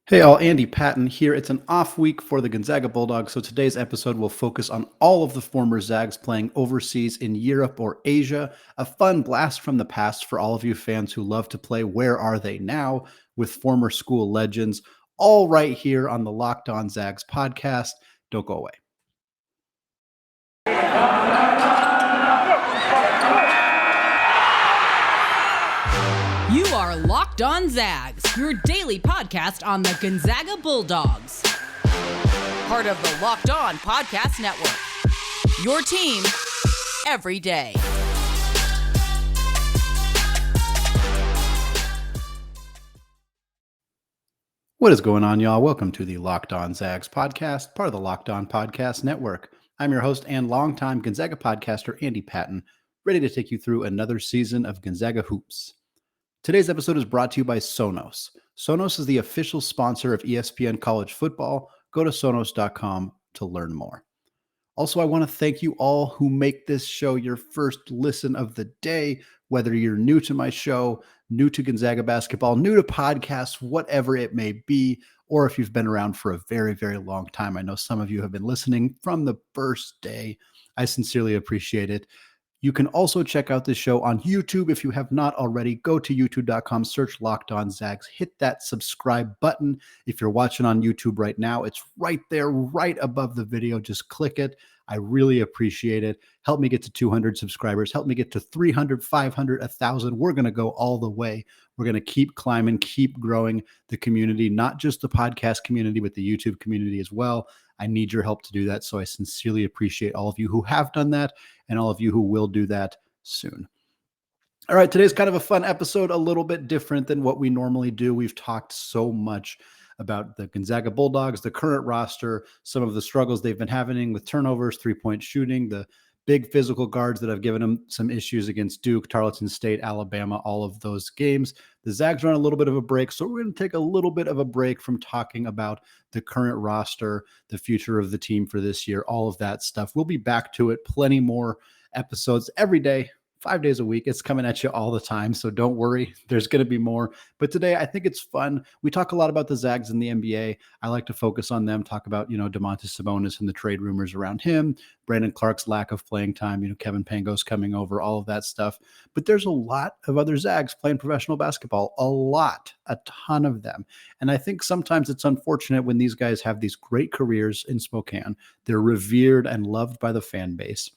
Hey all, Andy Patton here. It's an off week for the Gonzaga Bulldogs, so today's episode will focus on all of the former Zags playing overseas in Europe or Asia, a fun blast from the past for all of you fans who love to play Where Are They Now with former school legends, all right here on the Locked On Zags podcast. Don't go away. You are Locked On Zags, your daily podcast on the Gonzaga Bulldogs. Part of the Locked On Podcast Network. Your team every day. What is going on, y'all? Welcome to the Locked On Zags podcast, part of the Locked On Podcast Network. I'm your host and longtime Gonzaga podcaster, Andy Patton, ready to take you through another season of Gonzaga Hoops. Today's episode is brought to you by Sonos. Sonos is the official sponsor of ESPN College Football. Go to Sonos.com to learn more. Also, I want to thank you all who make this show your first listen of the day, whether you're new to my show, new to Gonzaga basketball, new to podcasts, whatever it may be, or if you've been around for a very, very long time. I know some of you have been listening from the first day. I sincerely appreciate it. You can also check out this show on YouTube. If you have not already, go to youtube.com, search Locked On Zags, hit that subscribe button. If you're watching on YouTube right now, it's right there, right above the video. Just click it. I really appreciate it. Help me get to 200 subscribers. Help me get to 300, 500, 1,000. We're going to go all the way. We're going to keep climbing, keep growing the community, not just the podcast community, but the YouTube community as well. I need your help to do that. So I sincerely appreciate all of you who have done that and all of you who will do that soon. All right, today's kind of a fun episode, a little bit different than what we normally do. We've talked so much about the Gonzaga Bulldogs, the current roster, some of the struggles they've been having with turnovers, three-point shooting, the big physical guards that have given them some issues against Duke, Tarleton State, Alabama, all of those games. The Zags are on a little bit of a break, so we're going to take a little bit of a break from talking about the current roster, the future of the team for this year, all of that stuff. We'll be back to it. Plenty more episodes every day, 5 days a week. It's coming at you all the time, so don't worry. There's going to be more. But today, I think it's fun. We talk a lot about the Zags in the NBA. I like to focus on them, talk about, Domantas Sabonis and the trade rumors around him, Brandon Clark's lack of playing time, Kevin Pangos coming over, all of that stuff. But there's a lot of other Zags playing professional basketball, a ton of them. And I think sometimes it's unfortunate when these guys have these great careers in Spokane. They're revered and loved by the fan base.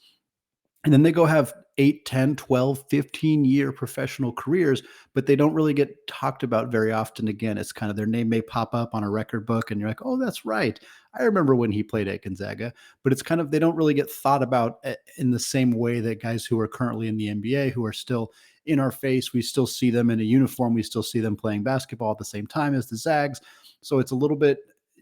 And then they go have 8, 10, 12, 15-year professional careers, but they don't really get talked about very often again. It's kind of their name may pop up on a record book and you're like, oh, that's right. I remember when he played at Gonzaga. But it's kind of, they don't really get thought about in the same way that guys who are currently in the NBA, who are still in our face, we still see them in a uniform. We still see them playing basketball at the same time as the Zags. So it's a little bit,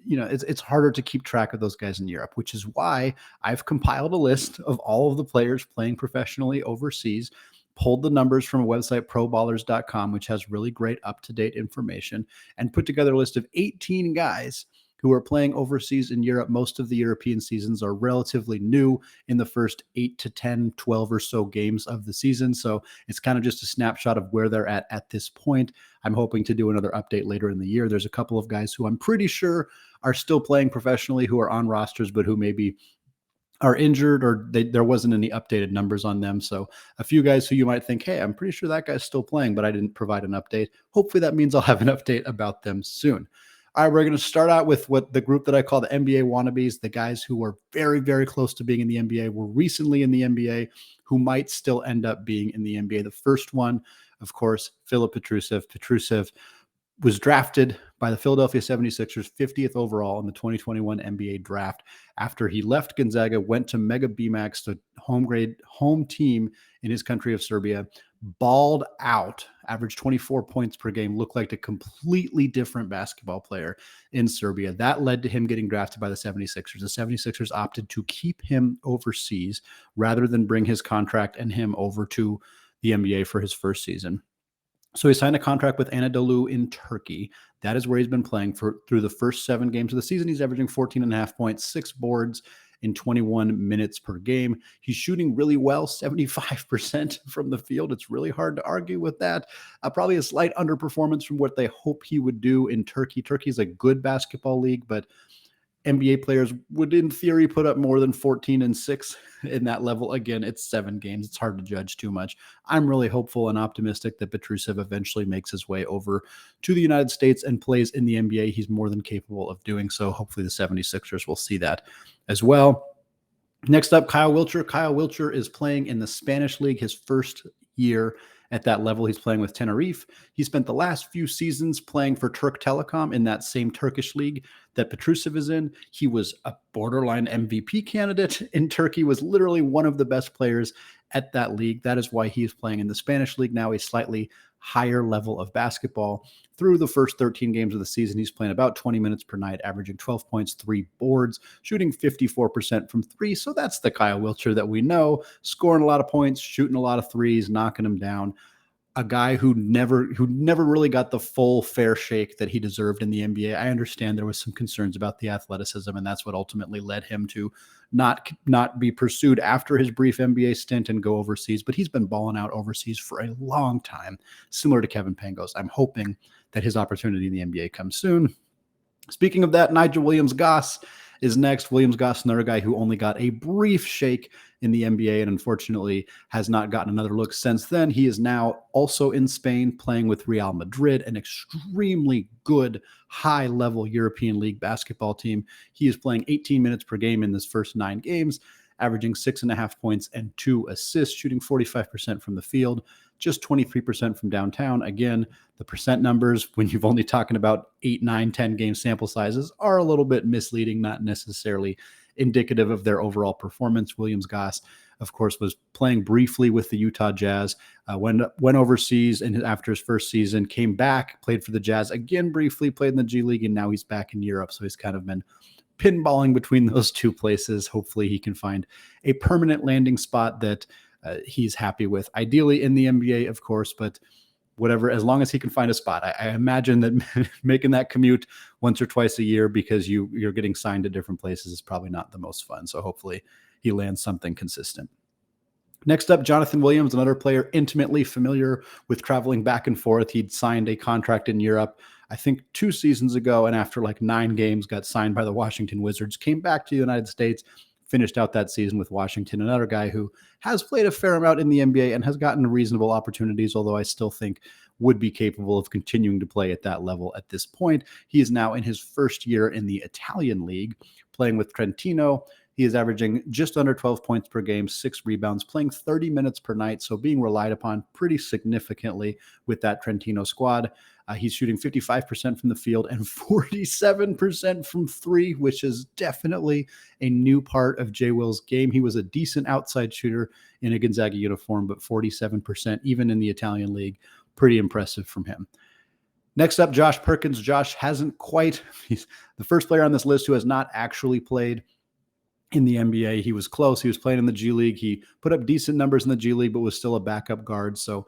it's harder to keep track of those guys in Europe, which is why I've compiled a list of all of the players playing professionally overseas, pulled the numbers from a website, proballers.com, which has really great up-to-date information, and put together a list of 18 guys who are playing overseas in Europe. Most of the European seasons are relatively new in the first 8 to 10, 12 or so games of the season. So it's kind of just a snapshot of where they're at this point. I'm hoping to do another update later in the year. There's a couple of guys who I'm pretty sure are still playing professionally, who are on rosters, but who maybe are injured or there wasn't any updated numbers on them. So a few guys who you might think, hey, I'm pretty sure that guy's still playing, but I didn't provide an update. Hopefully that means I'll have an update about them soon. All right, we're going to start out with what the group that I call the NBA Wannabes, the guys who were very, very close to being in the NBA, were recently in the NBA, who might still end up being in the NBA. The first one, of course, Phillip Petrusev. Petrusev was drafted by the Philadelphia 76ers 50th overall in the 2021 NBA draft. After he left Gonzaga, went to Mega BMAX, the home team in his country of Serbia, balled out, averaged 24 points per game, looked like a completely different basketball player in Serbia. That led to him getting drafted by the 76ers. The 76ers opted to keep him overseas rather than bring his contract and him over to the NBA for his first season. So he signed a contract with Anadolu in Turkey. That is where he's been playing through the first 7 games of the season. He's averaging 14.5 points, 6 boards, in 21 minutes per game. He's shooting really well, 75% from the field. It's really hard to argue with that. Probably a slight underperformance from what they hope he would do in Turkey. Turkey's a good basketball league, but NBA players would, in theory, put up more than 14 and 6 in that level. Again, it's 7 games. It's hard to judge too much. I'm really hopeful and optimistic that Petrusev eventually makes his way over to the United States and plays in the NBA. He's more than capable of doing so. Hopefully the 76ers will see that as well. Next up, Kyle Wilcher. Kyle Wilcher is playing in the Spanish League, his first year at that level. He's playing with Tenerife. He spent the last few seasons playing for Turk Telekom in that same Turkish league that Petrusev is in. He was a borderline MVP candidate in Turkey, was literally one of the best players at that league. That is why he's playing in the Spanish league now, a slightly higher level of basketball. Through the first 13 games of the season, he's playing about 20 minutes per night, averaging 12 points, 3 boards, shooting 54% from 3. So that's the Kyle Wilcher that we know, scoring a lot of points, shooting a lot of threes, knocking them down. A guy who never really got the full fair shake that he deserved in the NBA. I understand there was some concerns about the athleticism, and that's what ultimately led him to not be pursued after his brief NBA stint and go overseas. But he's been balling out overseas for a long time, similar to Kevin Pangos. I'm hoping that his opportunity in the NBA comes soon. Speaking of that, Nigel Williams-Goss is next. Williams-Goss, another guy who only got a brief shake in the NBA and unfortunately has not gotten another look since then. He is now also in Spain playing with Real Madrid, an extremely good high-level European League basketball team. He is playing 18 minutes per game in his first 9 games, averaging 6.5 points and 2 assists, shooting 45% from the field, just 23% from downtown. Again, the percent numbers, when you've only talking about 8, 9, 10 game sample sizes, are a little bit misleading, not necessarily indicative of their overall performance. Williams-Goss, of course, was playing briefly with the Utah Jazz, went overseas, and after his first season, came back, played for the Jazz again briefly, played in the G League, and now he's back in Europe. So he's kind of been pinballing between those two places. Hopefully he can find a permanent landing spot that he's happy with, ideally in the NBA, of course, but whatever, as long as he can find a spot. I imagine that making that commute once or twice a year because you're getting signed to different places is probably not the most fun. So hopefully he lands something consistent. Next up, Jonathan Williams, another player intimately familiar with traveling back and forth. He'd signed a contract in Europe, I think 2 seasons ago, and after like 9 games got signed by the Washington Wizards, came back to the United States, finished out that season with Washington. Another guy who has played a fair amount in the NBA and has gotten reasonable opportunities, although I still think would be capable of continuing to play at that level at this point. He is now in his first year in the Italian league, playing with Trentino. He is averaging just under 12 points per game, 6 rebounds, playing 30 minutes per night, so being relied upon pretty significantly with that Trentino squad. He's shooting 55% from the field and 47% from 3, which is definitely a new part of J. Will's game. He was a decent outside shooter in a Gonzaga uniform, but 47% even in the Italian league, pretty impressive from him. Next up, Josh Perkins. Josh hasn't quite, he's the first player on this list who has not actually played in the NBA. He was close. He was playing in the G League. He put up decent numbers in the G League, but was still a backup guard. So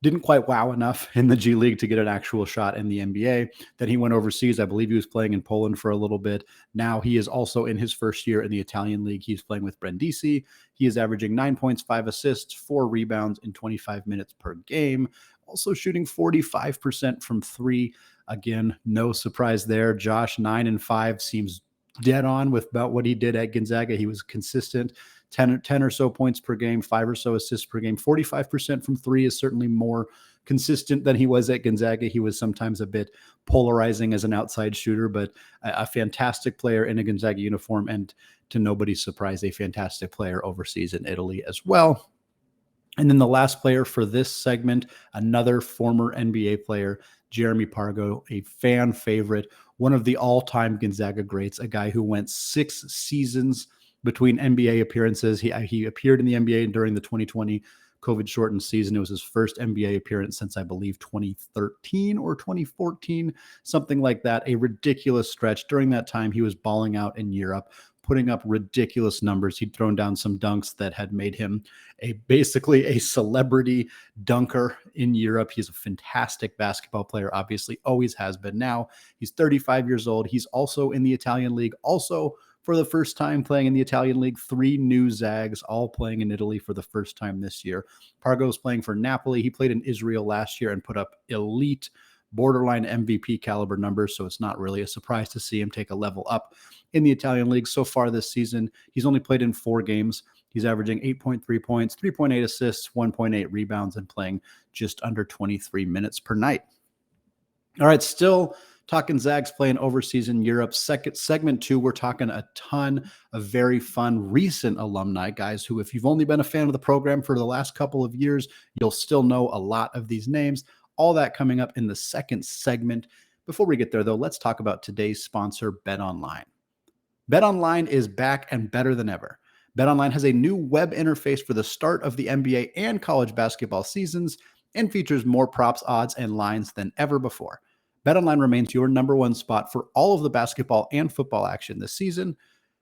didn't quite wow enough in the G League to get an actual shot in the NBA. Then he went overseas. I believe he was playing in Poland for a little bit. Now he is also in his first year in the Italian league. He's playing with Brindisi. He is averaging 9 points, 5 assists, 4 rebounds in 25 minutes per game. Also shooting 45% from 3. Again, no surprise there. Josh, 9 and 5 seems dead on with about what he did at Gonzaga. He was consistent. 10 or so points per game, 5 or so assists per game. 45% from 3 is certainly more consistent than he was at Gonzaga. He was sometimes a bit polarizing as an outside shooter, but a fantastic player in a Gonzaga uniform, and to nobody's surprise, a fantastic player overseas in Italy as well. And then the last player for this segment, another former NBA player, Jeremy Pargo, a fan favorite, one of the all-time Gonzaga greats, a guy who went 6 seasons between NBA appearances. He appeared in the NBA during the 2020 COVID-shortened season. It was his first NBA appearance since, I believe, 2013 or 2014, something like that. A ridiculous stretch. During that time, he was balling out in Europe, putting up ridiculous numbers. He'd thrown down some dunks that had made him basically a celebrity dunker in Europe. He's a fantastic basketball player, obviously, always has been. Now he's 35 years old. He's also in the Italian league, also for the first time playing in the Italian League. 3 new Zags, all playing in Italy for the first time this year. Pargo is playing for Napoli. He played in Israel last year and put up elite, borderline MVP caliber numbers, so it's not really a surprise to see him take a level up in the Italian League. So far this season, he's only played in 4 games. He's averaging 8.3 points, 3.8 assists, 1.8 rebounds, and playing just under 23 minutes per night. All right, still talking Zags playing overseas in Europe. Segment 2, we're talking a ton of very fun recent alumni, guys who, if you've only been a fan of the program for the last couple of years, you'll still know a lot of these names. All that coming up in the second segment. Before we get there, though, let's talk about today's sponsor, BetOnline. BetOnline is back and better than ever. BetOnline has a new web interface for the start of the NBA and college basketball seasons and features more props, odds, and lines than ever before. BetOnline remains your number one spot for all of the basketball and football action this season.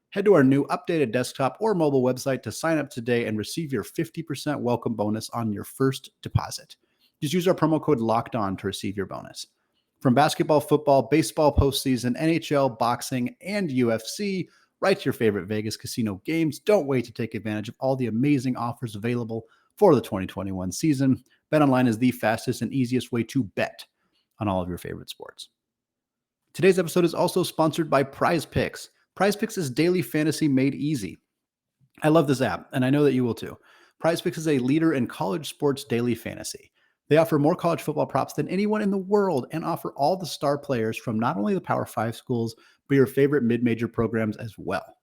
Head to our new updated desktop or mobile website to sign up today and receive your 50% welcome bonus on your first deposit. Just use our promo code LOCKEDON to receive your bonus. From basketball, football, baseball postseason, NHL, boxing, and UFC, right to your favorite Vegas casino games. Don't wait to take advantage of all the amazing offers available for the 2021 season. BetOnline is the fastest and easiest way to bet on all of your favorite sports. Today's episode is also sponsored by PrizePicks. PrizePicks is daily fantasy made easy. I love this app, and I know that you will too. PrizePicks is a leader in college sports daily fantasy. They offer more college football props than anyone in the world and offer all the star players from not only the Power 5 schools, but your favorite mid-major programs as well.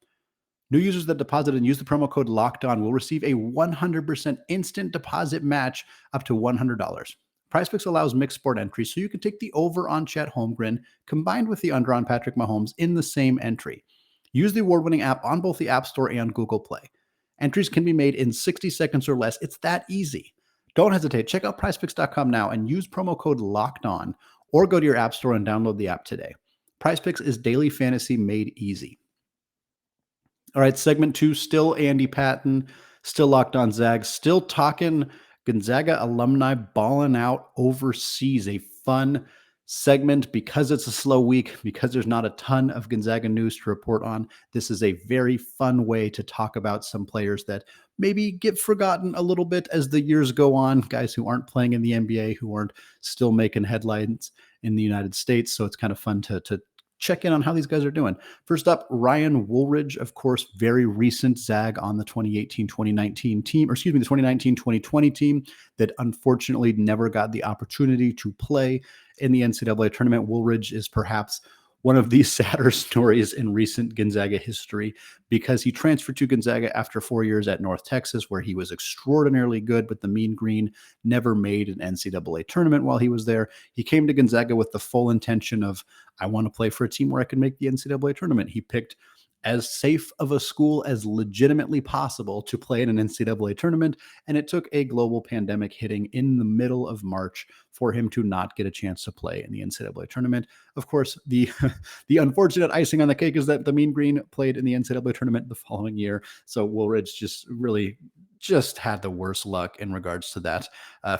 New users that deposit and use the promo code LOCKEDON will receive a 100% instant deposit match up to $100. PrizePicks allows mixed sport entries, so you can take the over on Chet Holmgren combined with the under on Patrick Mahomes in the same entry. Use the award-winning app on both the App Store and Google Play. Entries can be made in 60 seconds or less. It's that easy. Don't hesitate. Check out PrizePicks.com now and use promo code LOCKEDON, or go to your App Store and download the app today. PrizePicks is daily fantasy made easy. All right, segment 2, still Andy Patton, still Locked On Zags, still talking Gonzaga alumni balling out overseas. A fun segment because it's a slow week, because there's not a ton of Gonzaga news to report on. This is a very fun way to talk about some players that maybe get forgotten a little bit as the years go on, guys who aren't playing in the NBA, who aren't still making headlines in the United States. So it's kind of fun to check in on how these guys are doing. First up, Ryan Woolridge, of course, very recent Zag on the 2018-2019 team, or excuse me, the 2019-2020 team that unfortunately never got the opportunity to play in the NCAA tournament. Woolridge is perhaps one of the sadder stories in recent Gonzaga history because he transferred to Gonzaga after 4 years at North Texas, where he was extraordinarily good, but the Mean Green never made an NCAA tournament while he was there. He came to Gonzaga with the full intention of, I want to play for a team where I can make the NCAA tournament. He picked as safe of a school as legitimately possible to play in an NCAA tournament, and it took a global pandemic hitting in the middle of March for him to not get a chance to play in the NCAA tournament. Of course, the unfortunate icing on the cake is that the Mean Green played in the NCAA tournament the following year, so Woolridge just had the worst luck in regards to that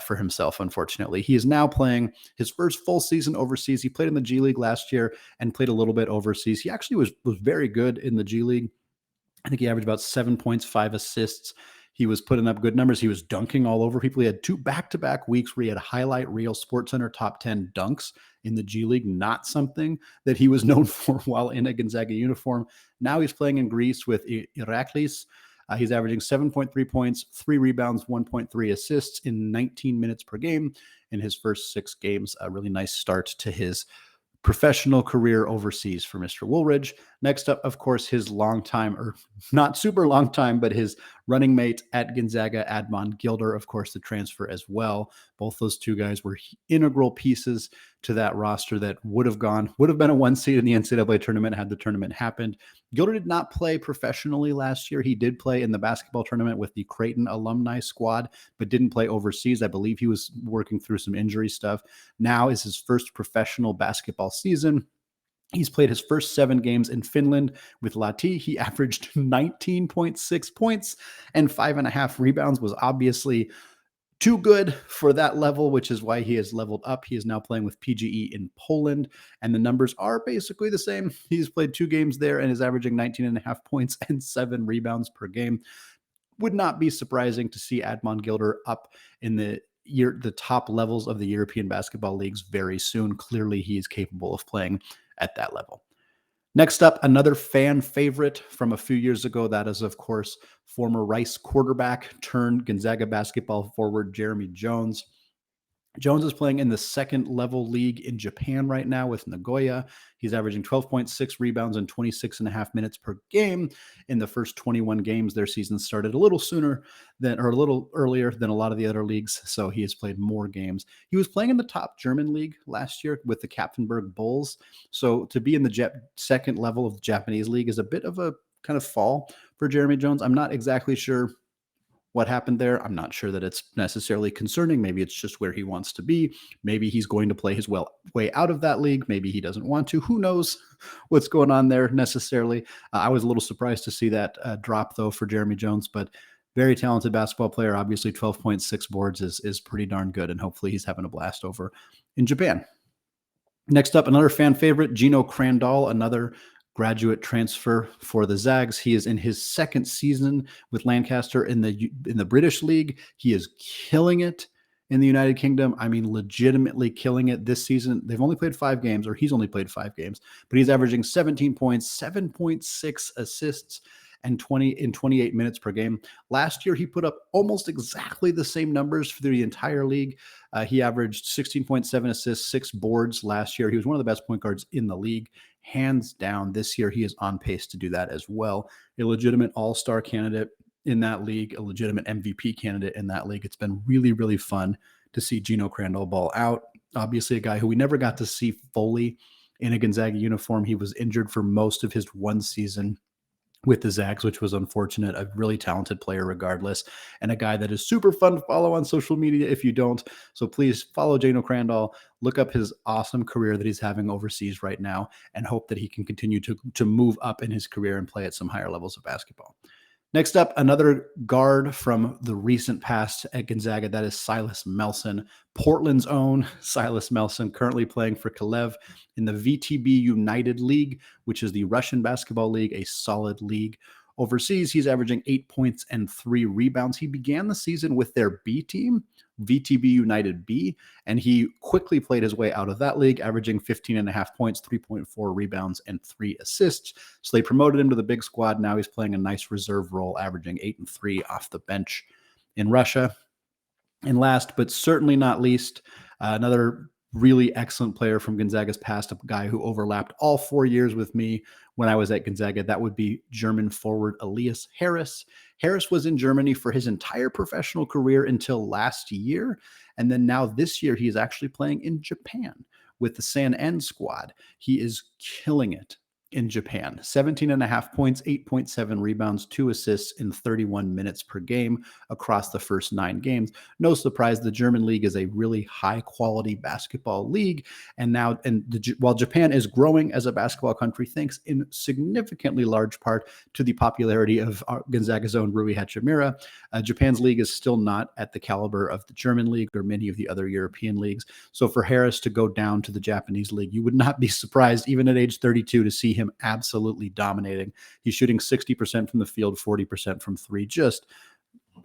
for himself, unfortunately. He is now playing his first full season overseas. He played in the G League last year and played a little bit overseas. He actually was very good in the G League. I think he averaged about 7 points, 5 assists. He was putting up good numbers. He was dunking all over people. He had 2 back-to-back weeks where he had highlight reel SportsCenter top 10 dunks in the G League, not something that he was known for while in a Gonzaga uniform. Now he's playing in Greece with Iraklis. He's averaging 7.3 points, 3 rebounds, 1.3 assists in 19 minutes per game in his first 6 games. A really nice start to his professional career overseas for Mr. Woolridge. Next up, of course, his longtime, or not super long time, but his running mate at Gonzaga, Admon Gilder, of course, the transfer as well. Both those two guys were integral pieces to that roster that would have been a 1 seed in the NCAA tournament had the tournament happened. Gilder did not play professionally last year. He did play in the basketball tournament with the Creighton alumni squad, but didn't play overseas. I believe he was working through some injury stuff. Now is his first professional basketball season. He's played his first 7 games in Finland with Lahti. He averaged 19.6 points and 5.5 rebounds, was obviously too good for that level, which is why he has leveled up. He is now playing with PGE in Poland, and the numbers are basically the same. He's played 2 games there and is averaging 19.5 points and 7 rebounds per game. Would not be surprising to see Admon Gilder up in the top levels of the European basketball leagues very soon. Clearly, he is capable of playing at that level. Next up, another fan favorite from a few years ago. That is, of course, former Rice quarterback turned Gonzaga basketball forward, Jeremy Jones. Jones is playing in the second level league in Japan right now with Nagoya. He's averaging 12.6 rebounds and 26.5 minutes per game in the first 21 games. Their season started a little earlier than a lot of the other leagues, so he has played more games. He was playing in the top German league last year with the Kapfenberg Bulls. So to be in the second level of the Japanese league is a bit of a kind of fall for Jeremy Jones. I'm not exactly sure what happened there. I'm not sure that it's necessarily concerning. Maybe it's just where he wants to be. Maybe he's going to play his way out of that league. Maybe he doesn't want to. Who knows what's going on there necessarily? I was a little surprised to see that drop, though, for Jeremy Jones, but very talented basketball player. Obviously, 12.6 boards is pretty darn good, and hopefully he's having a blast over in Japan. Next up, another fan favorite, Geno Crandall, another graduate transfer for the Zags. He is in his second season with Lancaster in the British League. He is killing it in the United Kingdom. I mean, legitimately killing it this season. They've only played 5 games, or he's only played 5 games, but he's averaging 17 points, 7.6 assists, and 28 minutes per game. Last year, he put up almost exactly the same numbers for the entire league. He averaged 16.7 assists, 6 boards last year. He was one of the best point guards in the league. Hands down, this year he is on pace to do that as well. A legitimate all-star candidate in that league, a legitimate MVP candidate in that league. It's been really, really fun to see Gino Crandall ball out. Obviously, a guy who we never got to see fully in a Gonzaga uniform. He was injured for most of his one season with the Zags, which was unfortunate. A really talented player regardless, and a guy that is super fun to follow on social media if you don't. So please follow Geno Crandall, look up his awesome career that he's having overseas right now, and hope that he can continue to move up in his career and play at some higher levels of basketball. Next up, another guard from the recent past at Gonzaga. That is Silas Melson, Portland's own Silas Melson, currently playing for Kalev in the VTB United League, which is the Russian basketball league, a solid league. Overseas, he's averaging 8 points and 3 rebounds. He began the season with their B team, VTB United B, and he quickly played his way out of that league, averaging 15.5 points, 3.4 rebounds, and 3 assists. So they promoted him to the big squad. Now he's playing a nice reserve role, averaging 8 and 3 off the bench in Russia. And last, but certainly not least, another really excellent player from Gonzaga's past, a guy who overlapped all 4 years with me when I was at Gonzaga. That would be German forward Elias Harris. Harris was in Germany for his entire professional career until last year. And then now this year, he is actually playing in Japan with the San N squad. He is killing it in Japan. 17.5 points, 8.7 rebounds, 2 assists in 31 minutes per game across the first 9 games. No surprise, the German league is a really high quality basketball league. And now, while Japan is growing as a basketball country, thanks in significantly large part to the popularity of Gonzaga's own Rui Hachimura, Japan's league is still not at the caliber of the German league or many of the other European leagues. So for Harris to go down to the Japanese league, you would not be surprised, even at age 32, to see him absolutely dominating. He's shooting 60% from the field, 40% from 3, just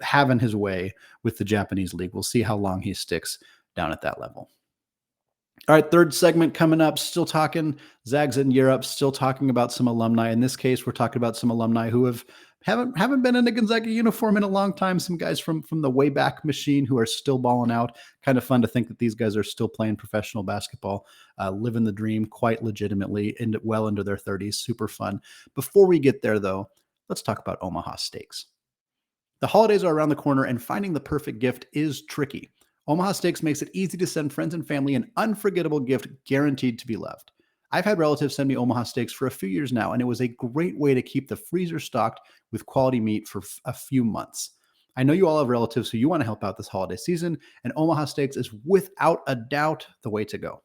having his way with the Japanese league. We'll see how long he sticks down at that level. All right, third segment coming up, still talking Zags in Europe, still talking about some alumni. In this case, we're talking about some alumni who haven't been in a Gonzaga uniform in a long time. Some guys from the Wayback Machine who are still balling out. Kind of fun to think that these guys are still playing professional basketball, living the dream quite legitimately, and well into their 30s. Super fun. Before we get there, though, let's talk about Omaha Steaks. The holidays are around the corner, and finding the perfect gift is tricky. Omaha Steaks makes it easy to send friends and family an unforgettable gift guaranteed to be loved. I've had relatives send me Omaha Steaks for a few years now, and it was a great way to keep the freezer stocked with quality meat for a few months. I know you all have relatives who you want to help out this holiday season, and Omaha Steaks is without a doubt the way to go.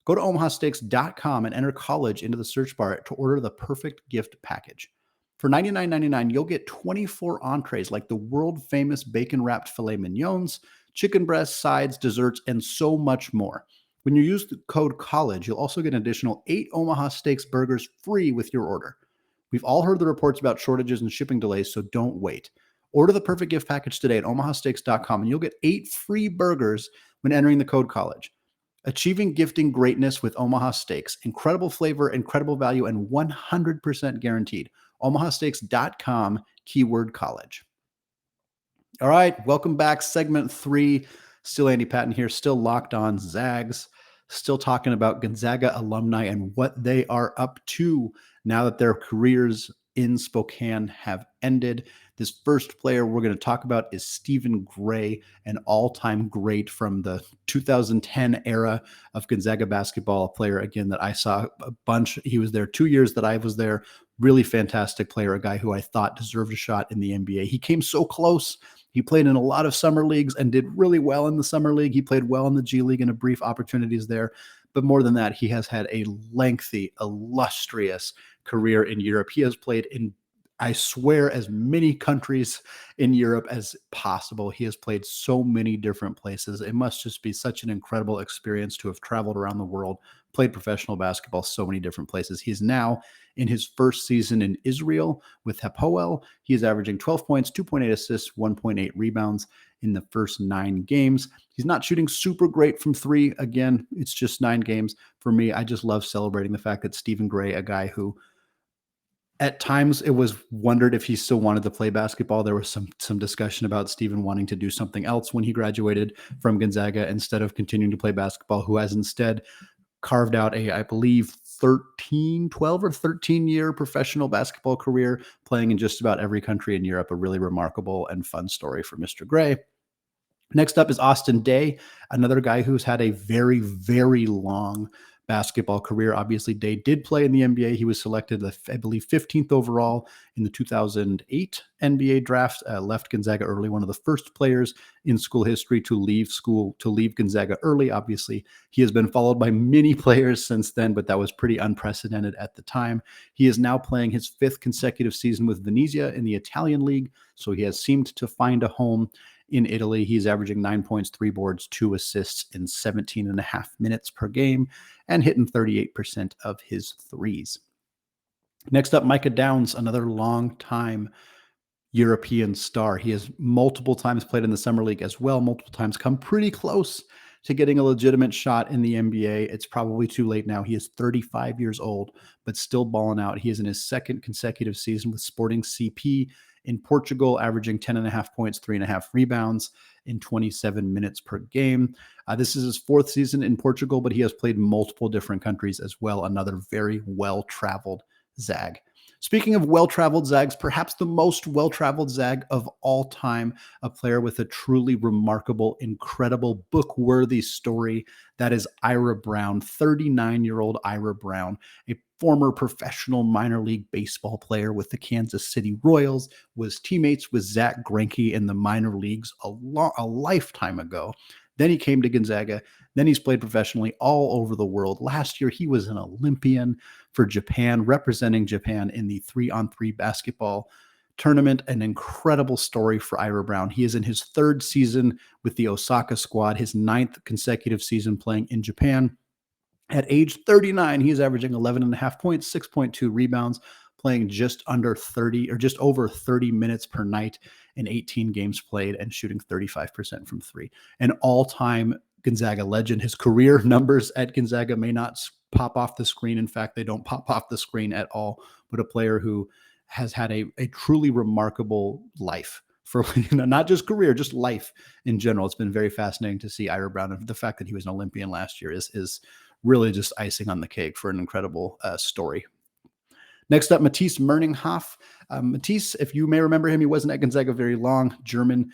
Go to omahasteaks.com and enter college into the search bar to order the perfect gift package. For $99.99, you'll get 24 entrees like the world-famous bacon-wrapped filet mignons, chicken breasts, sides, desserts, and so much more. When you use the code COLLEGE, you'll also get an additional 8 Omaha Steaks burgers free with your order. We've all heard the reports about shortages and shipping delays, so don't wait. Order the perfect gift package today at omahasteaks.com, and you'll get 8 free burgers when entering the code COLLEGE. Achieving gifting greatness with Omaha Steaks. Incredible flavor, incredible value, and 100% guaranteed. omahasteaks.com, keyword college. All right, welcome back. Segment 3. Still Andy Patton here, still locked on Zags, still talking about Gonzaga alumni and what they are up to now that their careers in Spokane have ended. This first player we're going to talk about is Stephen Gray, an all-time great from the 2010 era of Gonzaga basketball, a player, again, that I saw a bunch. He was there 2 years that I was there. Really fantastic player, a guy who I thought deserved a shot in the NBA. He came so close. He played in a lot of summer leagues and did really well in the summer league. He played well in the G League in a brief opportunities there. But more than that, he has had a lengthy, illustrious career in Europe. He has played in, I swear, as many countries in Europe as possible. He has played so many different places. It must just be such an incredible experience to have traveled around the world, played professional basketball so many different places. He's now in his first season in Israel with Hapoel. He is averaging 12 points, 2.8 assists, 1.8 rebounds in the first 9 games. He's not shooting super great from 3. Again, it's just 9 games. For me, I just love celebrating the fact that Stephen Gray, a guy who at times it was wondered if he still wanted to play basketball. There was some discussion about Stephen wanting to do something else when he graduated from Gonzaga instead of continuing to play basketball, who has instead carved out a, I believe, 12 or 13 year professional basketball career, playing in just about every country in Europe. A really remarkable and fun story for Mr. Gray. Next up is Austin Day, another guy who's had a very, very long basketball career. Obviously, Day did play in the NBA. He was selected, I believe, 15th overall in the 2008 NBA draft, left Gonzaga early, one of the first players in school history to leave Gonzaga early. Obviously, he has been followed by many players since then, but that was pretty unprecedented at the time. He is now playing his 5th consecutive season with Venezia in the Italian league, so he has seemed to find a home in Italy. He's averaging 9 points, 3 boards, 2 assists in 17 and a half minutes per game and hitting 38% of his threes. Next up, Micah Downs, another long-time European star. He has multiple times played in the Summer League as well, multiple times come pretty close to getting a legitimate shot in the NBA. It's probably too late now. He is 35 years old, but still balling out. He is in his 2nd consecutive season with Sporting CP in Portugal, averaging 10.5 points, 3.5 rebounds in 27 minutes per game. This is his 4th season in Portugal, but he has played multiple different countries as well. Another very well-traveled Zag. Speaking of well-traveled Zags, perhaps the most well-traveled Zag of all time, a player with a truly remarkable, incredible, book-worthy story. That is Ira Brown, 39-year-old Ira Brown, a former professional minor league baseball player with the Kansas City Royals, was teammates with Zach Greinke in the minor leagues a lifetime ago. Then he came to Gonzaga. Then he's played professionally all over the world. Last year, he was an Olympian for Japan, representing Japan in the 3-on-3 basketball tournament. An incredible story for Ira Brown. He is in his 3rd season with the Osaka squad, his 9th consecutive season playing in Japan. At age 39, he's averaging 11.5 points, 6.2 rebounds, playing just under 30 or just over 30 minutes per night in 18 games played and shooting 35% from 3. An all-time Gonzaga legend. His career numbers at Gonzaga may not pop off the screen. In fact, they don't pop off the screen at all, but a player who has had a truly remarkable life for not just career, just life in general. It's been very fascinating to see Ira Brown. And the fact that he was an Olympian last year is really just icing on the cake for an incredible story. Next up, Matisse Merninghoff. Matisse, if you may remember him, he wasn't at Gonzaga very long. German.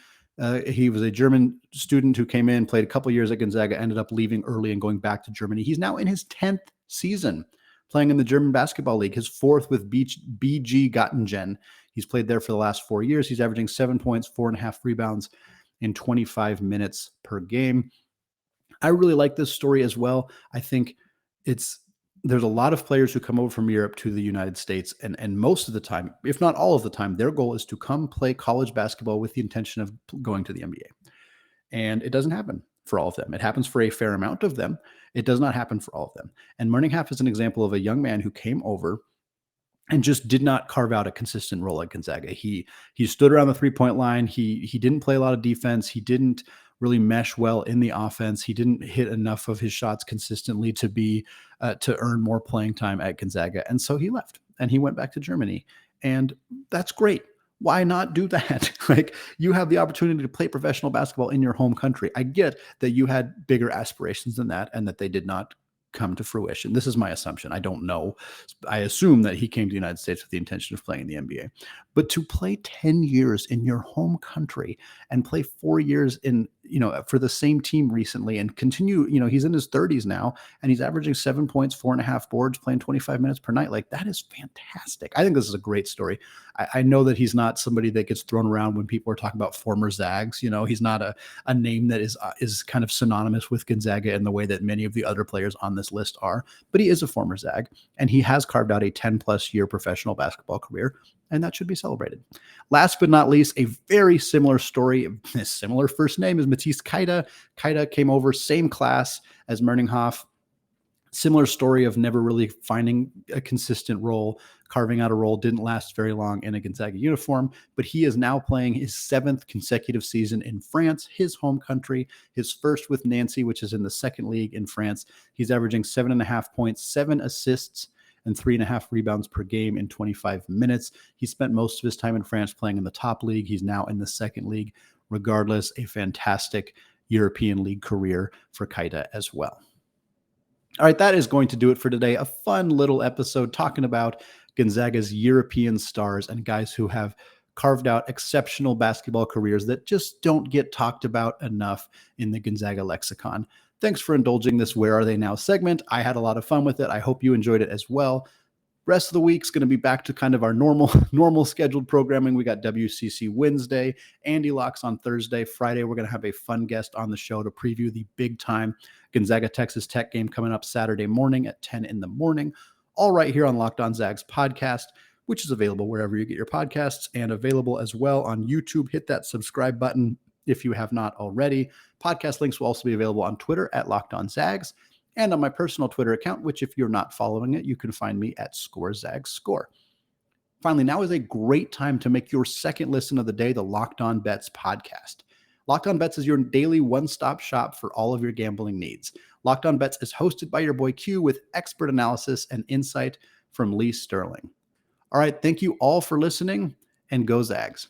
He was a German student who came in, played a couple years at Gonzaga, ended up leaving early and going back to Germany. He's now in his 10th season playing in the German Basketball League, his 4th with BG Göttingen. He's played there for the last 4 years. He's averaging 7 points, 4.5 rebounds in 25 minutes per game. I really like this story as well. I think there's a lot of players who come over from Europe to the United States, and most of the time, if not all of the time, their goal is to come play college basketball with the intention of going to the NBA. And it doesn't happen for all of them. It happens for a fair amount of them. It does not happen for all of them. And Merninghoff is an example of a young man who came over and just did not carve out a consistent role at Gonzaga. He stood around the 3-point line. He didn't play a lot of defense. He didn't really mesh well in the offense. He didn't hit enough of his shots consistently to be to earn more playing time at Gonzaga. And so he left and he went back to Germany. And that's great. Why not do that? Like, you have the opportunity to play professional basketball in your home country. I get that you had bigger aspirations than that and that they did not come to fruition. This is my assumption. I don't know. I assume that he came to the United States with the intention of playing in the NBA. But to play 10 years in your home country and play 4 years in, for the same team recently and continue, he's in his 30s now and he's averaging 7 points, 4.5 boards, playing 25 minutes per night. Like, that is fantastic. I think this is a great story. I know that he's not somebody that gets thrown around when people are talking about former Zags. He's not a name that is kind of synonymous with Gonzaga in the way that many of the other players on this list are, but he is a former Zag and he has carved out a 10+ year professional basketball career, and that should be celebrated. Last but not least, a very similar story, a similar first name, is Matisse Kaida. Kaida came over, same class as Merninghoff. Similar story of never really finding a consistent role, carving out a role, didn't last very long in a Gonzaga uniform, but he is now playing his 7th consecutive season in France, his home country, his first with Nancy, which is in the second league in France. He's averaging 7.5 points, 7 assists, and 3.5 rebounds per game in 25 minutes. He spent most of his time in France playing in the top league. He's now in the second league. Regardless, a fantastic European League career for Kaida as well. All right, that is going to do it for today. A fun little episode talking about Gonzaga's European stars and guys who have carved out exceptional basketball careers that just don't get talked about enough in the Gonzaga lexicon. Thanks for indulging this Where Are They Now segment. I had a lot of fun with it. I hope you enjoyed it as well. Rest of the week's going to be back to kind of our normal scheduled programming. We got WCC Wednesday, Andy Locks on Thursday. Friday, we're going to have a fun guest on the show to preview the big time Gonzaga Texas Tech game coming up Saturday morning at 10 in the morning. All right here on Locked On Zags podcast, which is available wherever you get your podcasts and available as well on YouTube. Hit that subscribe button if you have not already. Podcast links will also be available on Twitter at Locked On Zags and on my personal Twitter account, which if you're not following it, you can find me at ScoreZagsScore. Finally, now is a great time to make your second listen of the day, the Locked On Bets podcast. Locked On Bets is your daily one-stop shop for all of your gambling needs. Locked On Bets is hosted by your boy Q with expert analysis and insight from Lee Sterling. All right, thank you all for listening, and go Zags.